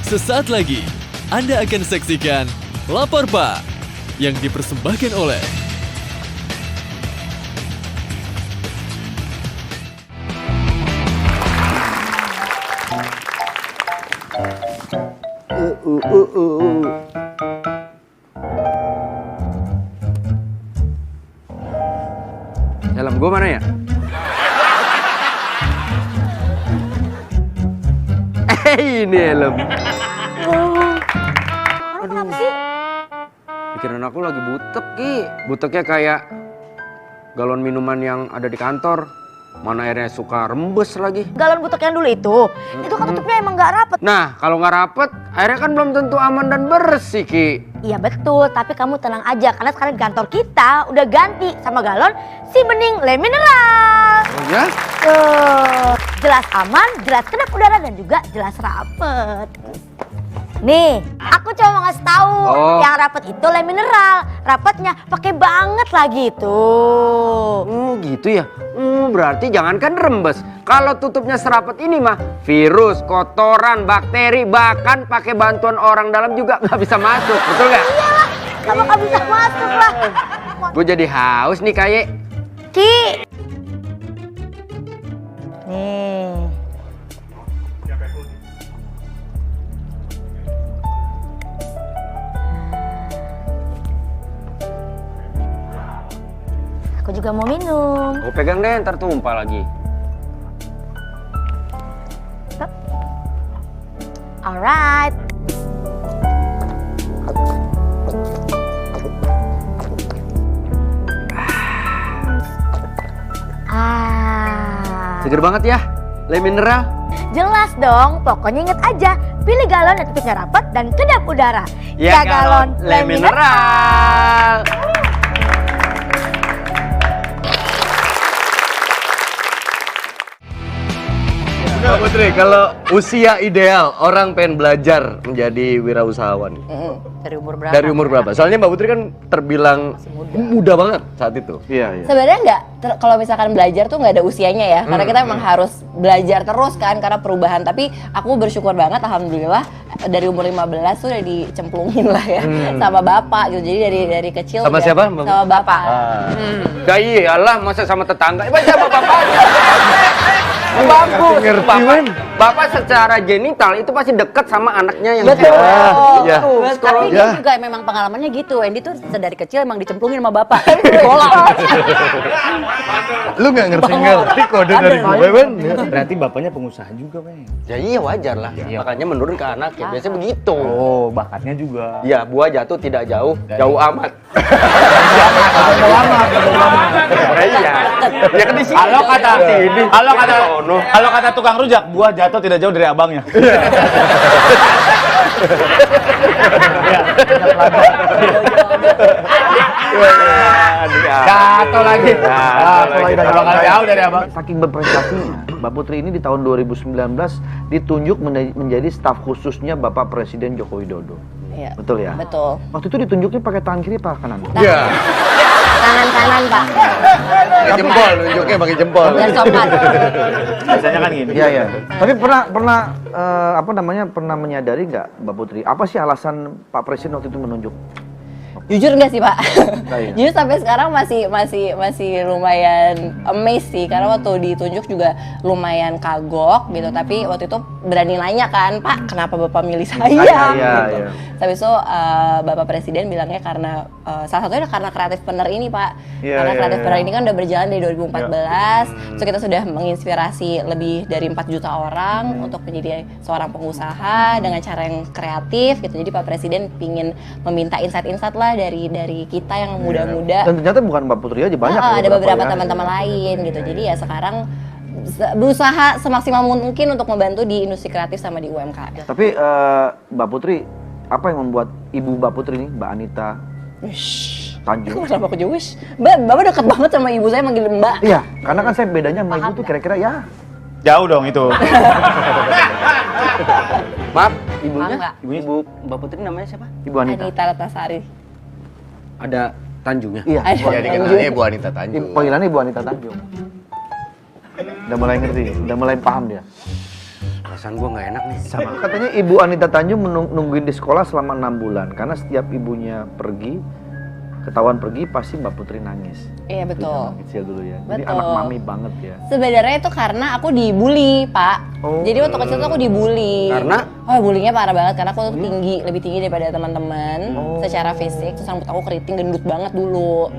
Sesaat lagi, Anda akan saksikan Lapor Pak yang dipersembahkan oleh Helm gue mana ya? Ini helm. Kenapa sih? Pikiran aku lagi butek, Ki. Buteknya kayak galon minuman yang ada di kantor. Mana airnya suka rembes lagi. Galon butek yang dulu itu kan tutupnya emang nggak rapet. Nah, kalau nggak rapet, airnya kan belum tentu aman dan bersih, Ki. Iya betul, tapi kamu tenang aja karena sekarang di kantor kita udah ganti sama galon si bening le mineral. Oh ya? Tuh, jelas aman, jelas kedap udara dan juga jelas rapet. Nih, aku cuma mau ngasih tahu yang rapet itu le mineral. Rapetnya pakai banget lagi itu. Oh gitu ya? Berarti jangankan rembes. Kalau tutupnya serapet ini mah virus, kotoran, bakteri, bahkan pakai bantuan orang dalam juga nggak bisa masuk. Betul nggak? Iyalah, kamu nggak bisa masuk lah. Gue jadi haus nih kayak. Ki. Nih. Aku juga mau minum. Gue pegang deh, ntar tumpah lagi. Alright. Seger banget ya, le mineral. Jelas dong, pokoknya inget aja, pilih galon yang tutupnya rapat dan kedap udara. Ya galon le mineral. Mbak Putri, kalau usia ideal orang pengen belajar menjadi wirausahawan Dari umur berapa? dari umur berapa? Soalnya Mbak Putri kan terbilang muda banget saat itu. Iya. Sebenarnya nggak, kalau misalkan belajar tuh nggak ada usianya ya, karena kita memang harus belajar terus kan karena perubahan. Tapi aku bersyukur banget, alhamdulillah dari umur 15 tuh udah dicemplungin lah ya sama bapak gitu. Jadi dari kecil Sama udah- siapa? Sama bapak. Ya iyalah, masa sama tetangga? Sama bapaknya. Bagus. Bapak secara genital itu pasti dekat sama anaknya yang Betul. Iya. Tapi Ya. dia juga memang pengalamannya gitu. Wendy tuh dari kecil emang dicemplungin sama bapak. Bola. Lu ngerti kode dari gue, Wen. Berarti bapaknya pengusaha juga, Bang. Ya iya wajar lah. Makanya menurun ke anaknya. Biasanya begitu. Oh, bakatnya juga. Ya, buah jatuh tidak jauh, jauh amat. Iya. Ya kan di sini. Kalau kata tukang rujak, buah jatuh tidak jauh dari abangnya. Jatuh lagi. Bakal jauh dari abang. Saking berprestasinya, Mbak Putri ini di tahun 2019 ditunjuk menjadi staf khususnya Bapak Presiden Joko Widodo. Iya. Betul ya? Betul. Waktu itu ditunjuknya pakai tangan kiri apa kanan? Iya. Tangan kanan Pak. Pakai jempol, nunjuknya pakai jempol. Biar sopan. Biasanya kan gini. Iya, iya. Tapi pernah menyadari nggak Mbak Putri, apa sih alasan Pak Presiden waktu itu menunjuk? Jujur nggak sih Pak? Iya. Jujur sampai sekarang masih lumayan amazed sih, karena waktu ditunjuk juga lumayan kagok gitu. Tapi waktu itu berani nanya kan, Pak kenapa Bapak milih saya? Iya, Gitu. iya. Tapi itu Bapak Presiden bilangnya karena salah satunya karena kreatif partner ini Pak. Iya, Karena iya, kreatif iya. partner ini kan udah berjalan dari 2014. So kita sudah menginspirasi lebih dari 4 juta orang untuk menjadi seorang pengusaha dengan cara yang kreatif gitu. Jadi Pak Presiden pingin meminta insight-insight lah dari kita yang muda-muda. Dan ternyata bukan Mbak Putri aja, banyak. Ada beberapa ya. teman-teman lain gitu. Jadi ya sekarang berusaha semaksimal mungkin untuk membantu di industri kreatif sama di UMKM. Tapi Mbak Putri, apa yang membuat ibu Mbak Putri ini, Mbak Anita Tanjung? Kenapa aku Jewish? Bapak deket banget sama ibu saya manggil Mbak. Iya, karena kan saya bedanya sama ibu tuh kira-kira ya. Jauh dong itu. Maaf, ibunya? Enggak. Ibu Mbak Putri namanya siapa? Ibu Anita. Anita Ratnasari. Ada Tanjungnya? Iya. Ada Jadi kenalnya Bu Anita Tanjung. Panggilannya Ibu Anita Tanjung. Udah mulai ngerti, udah mulai paham dia. perasaan gua nggak enak nih. Sama. Katanya Ibu Anita Tanjung nungguin di sekolah selama 6 bulan karena setiap ibunya pergi, ketahuan pergi pasti Mbak Putri nangis. Iya Itu betul. zaman kecil dulu ya. Jadi Betul. anak mami banget ya. Sebenarnya itu karena aku dibully, Pak. Oh. Jadi waktu kecil tuh aku dibully. Karena? Oh, bullyingnya parah banget karena aku tuh tinggi, lebih tinggi daripada teman-teman secara fisik. Terus rambut aku keriting, gendut banget dulu.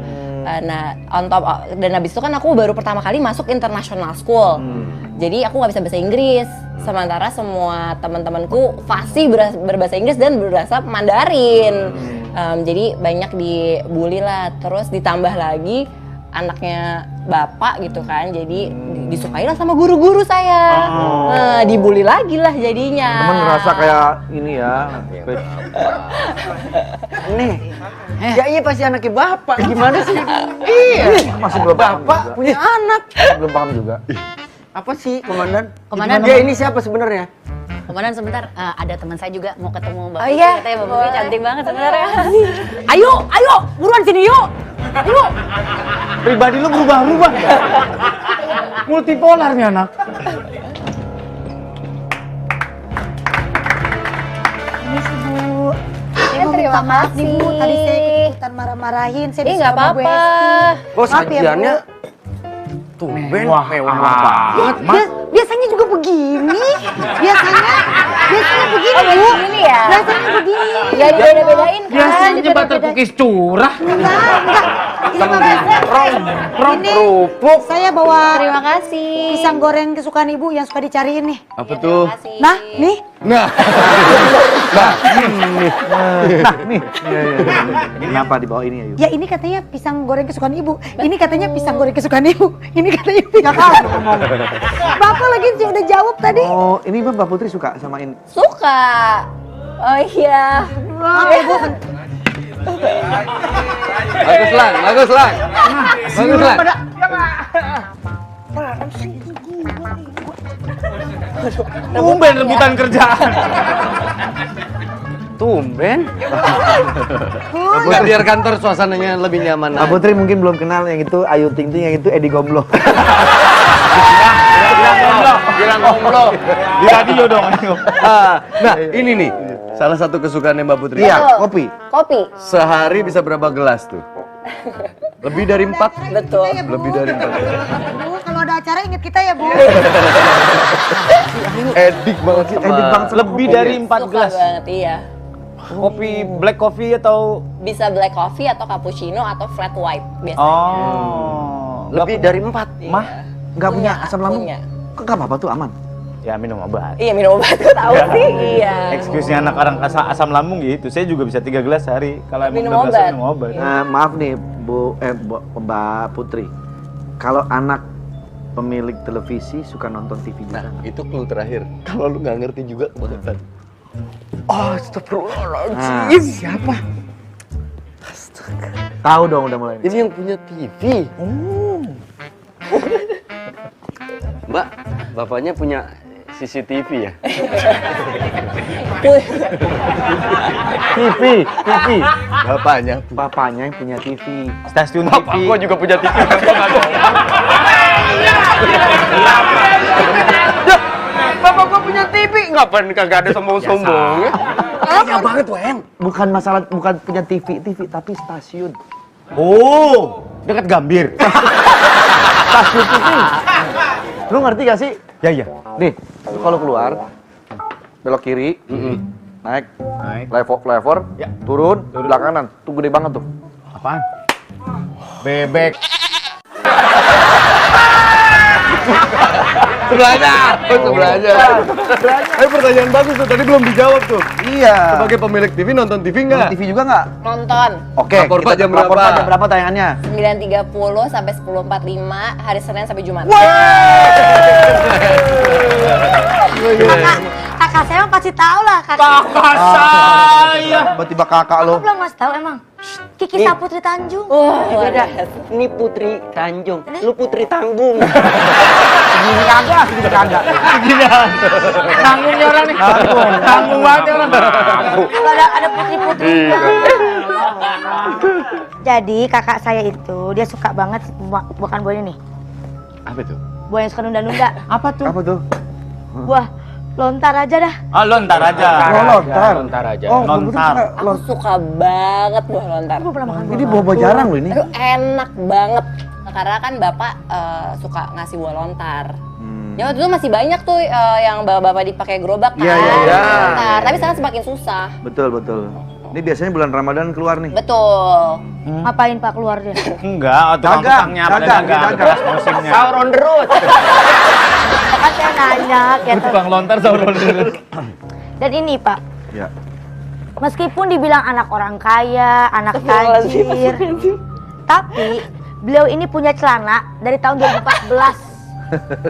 Nah, on top dan habis itu kan aku baru pertama kali masuk international school. Jadi aku nggak bisa bahasa Inggris. Sementara semua teman-temanku fasih berbahasa Inggris dan berbahasa Mandarin. Jadi banyak dibully lah. Terus ditambah lagi anaknya bapak gitu kan, jadi disukai lah sama guru-guru saya. Nah, dibully lagi lah jadinya. Temen ngerasa kayak ini ya. Nih, ya iya pasti anaknya bapak. Gimana sih? Masih belum paham Bapak juga. punya anak. Belum paham juga. Apa sih, Komandan? Komandan. Ya ini siapa sebenarnya? Komandan sebentar, ada teman saya juga mau ketemu Mbak Oh Putri. iya? Katanya Mbak Putri cantik banget sebenarnya. Ayo, buruan sini yuk. Ayo. Pribadi lu berubah-ubah. Multipolar nih anak. Ini sih Bu. Ya, terima maaf nih Bu, kasih. tadi saya ikutan marah-marahin. Saya Ih, disuruh nggak sama Bu apa-apa. Esti. Kok Maaf ya, Bu. sajiannya tumben mewah banget. Biasanya juga begini. Biasanya begini Bu. Begini ya? Biasanya begini. Gak dibeda-bedain kan? Biasanya jembatan kukis curah. Enggak. Ini mah biasa. Ini Kerupuk. saya bawa Terima kasih. pisang goreng kesukaan Ibu yang suka dicariin nih. Apa tuh? Terima kasih. Nah, nih. Nah, nih. Kenapa dibawa ini ya, Yu? Ya ini katanya pisang goreng kesukaan Ibu. Ini katanya pisang goreng kesukaan Ibu. Ini katanya pisang ngomong. Bapak lagi udah jawab tadi. Oh, ini Mbak Putri suka sama ini. Suka. Oh iya. Maaf ya Bu. Bagus lang. Bagus lang. Tumben rebutan kerjaan. Tumben. Nggak, biar kantor suasananya lebih nyaman. Mbak Putri mungkin belum kenal yang itu Ayu Ting Ting, yang itu Edi Gomblo. Bilang gomblo. Di radio dong. Ayo. Nah, ini nih. Salah satu kesukaannya Mbak Putri. Iya, kopi. Kopi. Sehari bisa berapa gelas tuh? Lebih dari 4? Betul. Lebih dari 4. Bu, kalau ada acara ingat kita ya Bu. Edik banget sih. Edik banget. Lebih dari 4 Suka gelas. banget, iya. Kopi black coffee atau Bisa black coffee atau cappuccino atau flat white biasanya. oh. Lebih dari 4. Mah? Nggak punya asam lambung? Punya. Kok nggak apa-apa tuh, aman? Ya minum obat. Iya, minum obat tuh tahu sih. Iya. Excuse-nya anak orang asam lambung gitu. Saya juga bisa 3 gelas sehari. Kalau emang Minum udah berasa obat. minum obat. Nah, maaf nih Mbak Putri. Kalau anak pemilik televisi suka nonton TV juga. Nah, itu clue terakhir. Kalau lu nggak ngerti juga kebangetan. Nah, siapa? Tahu dong udah mulai. Ini yang punya TV. Mbak, bapaknya punya CCTV ya? TV. Bapaknya. Bapaknya yang punya TV. Stasiun Bapak TV. gua juga punya TV. Bapak gua punya TV, ngapain kagak ada sombong-sombongnya? Iya banget, Weng. Bukan punya TV, tapi stasiun. Oh, dekat Gambir. Stasiun TV. Lu ngerti gak sih? Ya ya. Nih, lu kalau keluar belok kiri, naik, flavor, Ya. turun, belakang kanan. Tuh gede banget tuh. Apaan? Bebek. Sebelahnya. Sebelahnya. Ayo, pertanyaan bagus tuh. Tadi belum dijawab tuh. Iya. Sebagai pemilik TV nonton TV nggak? TV juga nggak? Nonton. Oke, Lapor Pak jam lapor berapa? Pak jam berapa tayangannya? 9.30 sampai 10.45 hari Senin sampai Jumat. Kakak saya mah pasti tahu lah kakak. Kakak saya. Tiba-tiba kakak lo. Aku belum ngasih tahu emang. Kiki Saputri Tanjung. Beda. Ini Putri Tanjung, lu Putri Tanggung. Gini kagak, gini kagak. Tanggungnya orang nih. Tanggung banget ya orang. Kalau ada putri-putri. Jadi kakak saya itu dia suka banget bukan buah ini. Apa tuh? Buah yang suka nunda-nunda. Apa tuh? Apa tuh? Buah Lontar aja dah. Oh, lontar aja. Lontar. Lontar aja. Oh, Lontar. Aku suka banget buah lontar. Aku pernah makan. Ini boba jarang loh ini. Aduh, enak banget. Karena kan bapak suka ngasih buah lontar. Ya waktu itu masih banyak tuh yang bapak dipakai gerobak kan. Iya, iya, iya. Lontar. Tapi sekarang semakin susah. Betul, betul. Ini biasanya bulan Ramadan keluar nih. Betul. Ngapain Pak keluar dia? Enggak, tukang-tukangnya pada dagang. Pas musimnya. Sahur on the road. Kan saya nanya gitu. Tukang lontar sahur on the road. Dan ini Pak, Ya. meskipun dibilang anak orang kaya, anak tajir, tapi beliau ini punya celana dari tahun 2014.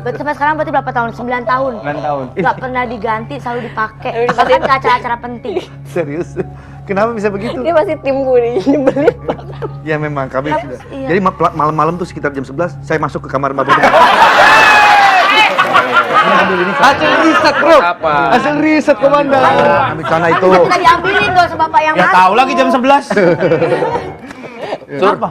Berarti sampai sekarang berarti berapa tahun? 9 tahun. 9 tahun. Gak pernah diganti, selalu dipakai. Bahkan ke acara-acara penting. Serius? Kenapa bisa begitu? Ini pasti timku nih, nyebelin banget. Ya memang kami Kenapa sudah. sih? Iya. Jadi malam-malam tuh sekitar jam 11 saya masuk ke kamar Mbak Putri. Hasil riset, Bro. Apa? Hasil riset, Komandan. Ambil celana itu. Bisa kita diambilin dong sama bapak yang Ya masuk. tahu lagi jam 11. Apa?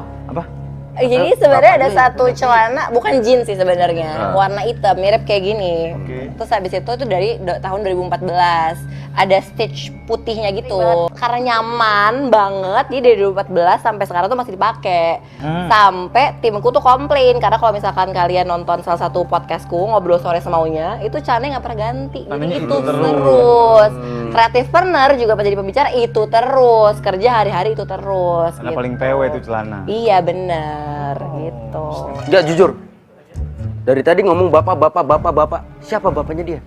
Jadi sebenarnya ada satu celana, bukan jeans sih sebenarnya, warna hitam, mirip kayak gini. Terus habis itu dari tahun 2014 ada stitch putihnya gitu. Karena nyaman banget, jadi dari 2014 sampai sekarang tuh masih dipakai. Sampai timku tuh komplain karena kalau misalkan kalian nonton salah satu podcastku ngobrol sore semaunya, itu celananya nggak pernah ganti. Jadi itu terus. Kreatifpreneur juga pas jadi pembicara itu terus, kerja hari-hari itu terus. Karena gitu. paling PW itu celana. Iya bener, gitu. Enggak jujur. Dari tadi ngomong bapak. Siapa bapaknya dia?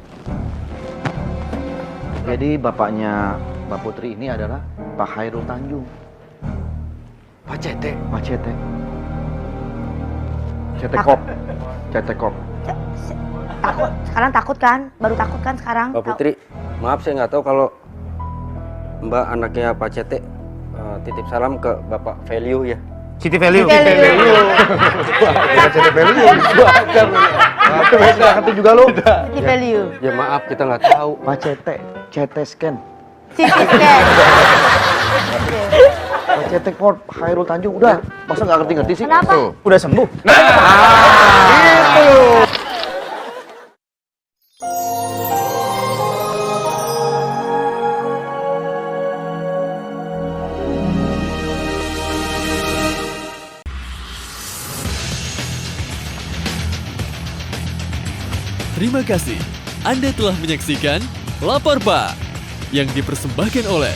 Jadi bapaknya Mbak Putri ini adalah Pak Khairul Tanjung. Pak Cete. Pak Cete. Cetekop. Cetekop. Takut, sekarang takut kan? Baru takut kan sekarang? Mbak Putri, maaf saya nggak tahu kalau Mbak anaknya Pak Cete. Titip salam ke Bapak Value ya. City Value. Pak Cete Value. Itu beda itu juga lo. City value. Ya maaf kita nggak tahu. Pak Cete, Cete Scan. City scan. Pak Cete Corp, Khairul Tanjung. Udah, masa nggak ngerti-ngerti sih? Kenapa? Tuh. Udah sembuh. Terima kasih Anda telah menyaksikan Lapor Pak yang dipersembahkan oleh